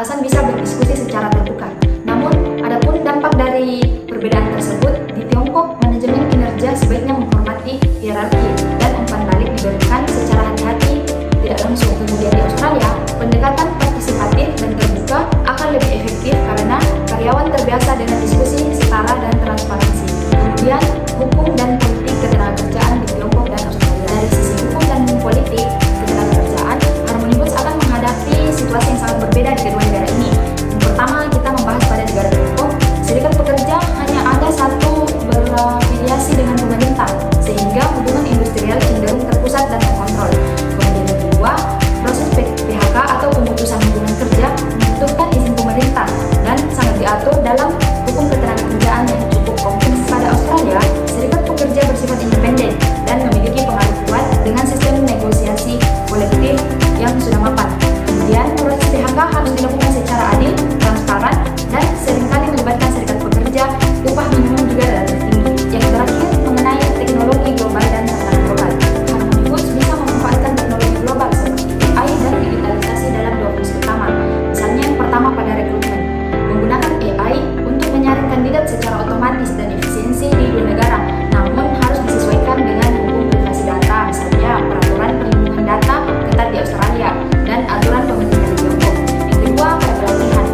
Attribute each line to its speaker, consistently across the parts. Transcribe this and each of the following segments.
Speaker 1: alasan bisa berdiskusi secara terbuka. Namun, adapun dampak dari perbedaan tersebut, di Tiongkok manajemen kinerja sebaiknya menghormati hierarki dan umpan balik diberikan secara hati-hati, tidak langsung. Kemudian di Australia, pendekatan partisipatif dan terbuka akan lebih efektif karena karyawan terbiasa dengan diskusi setara dan transparansi. Kemudian, hukum dan politik ketenagakerjaan di Tiongkok dan Australia. Dari sisi hukum dan politik ketenagakerjaan, Harmonibus akan menghadapi situasi yang sangat berbeda di kedua negara ini. Yang pertama, kita membahas pada negara Tiongkok, serikat pekerja hanya ada satu berafiliasi dengan pemerintah, sehingga hubungan industrial cenderung terpusat dan terkontrol. Kemudian yang kedua, proses PHK atau pemutusan hubungan kerja membutuhkan izin pemerintah dan sangat diatur dalam hukum ketenagakerjaan yang cukup kompleks. Pada Australia, serikat pekerja bersifat independen dan memiliki pengaruh kuat dengan sistem negosiasi kolektif yang sudah mapan. Kemudian, proses PHK harus dilakukan secara adil, transparan, dan seringkali melibatkan serikat pekerja. Upah minimum juga relatif tinggi. Yang terakhir, mengenai teknologi global dan tantangan global. Harmonibus bisa memanfaatkan teknologi global seperti AI dan digitalisasi dalam dua fungsi utama. Misalnya yang pertama pada rekrutmen, menggunakan AI untuk menyaring kandidat secara otomatis dan efisiensi di dua negara, namun harus disesuaikan dengan hukum privasi data, misalnya peraturan perlindungan data ketat di Australia dan aturan pemerintah di Tiongkok. Yang kedua pada pelatihan,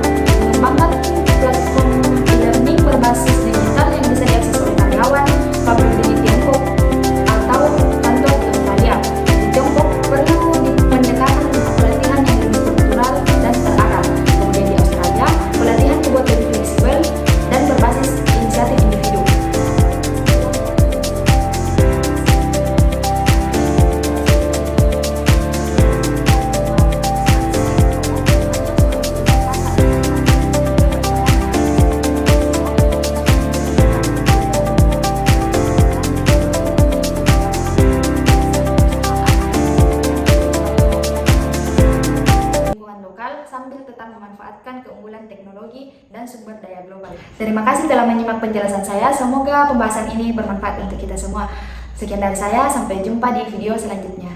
Speaker 1: mengembangkan platform e-learning berbasis digital yang bisa diakses oleh karyawan, pabrik di Tiongkok atau kantor di Australia. Di Tiongkok perlu pendekatan pelatihan yang lebih struktural dan terarah. Kemudian di Australia, pelatihan dibuat lebih fleksibel dan berbasis inisiatif individu. Lingkungan lokal sambil tetap memanfaatkan keunggulan teknologi dan sumber daya global. Terima kasih telah menyimak penjelasan saya. Semoga pembahasan ini bermanfaat untuk kita semua. Sekian dari saya, sampai jumpa di video selanjutnya.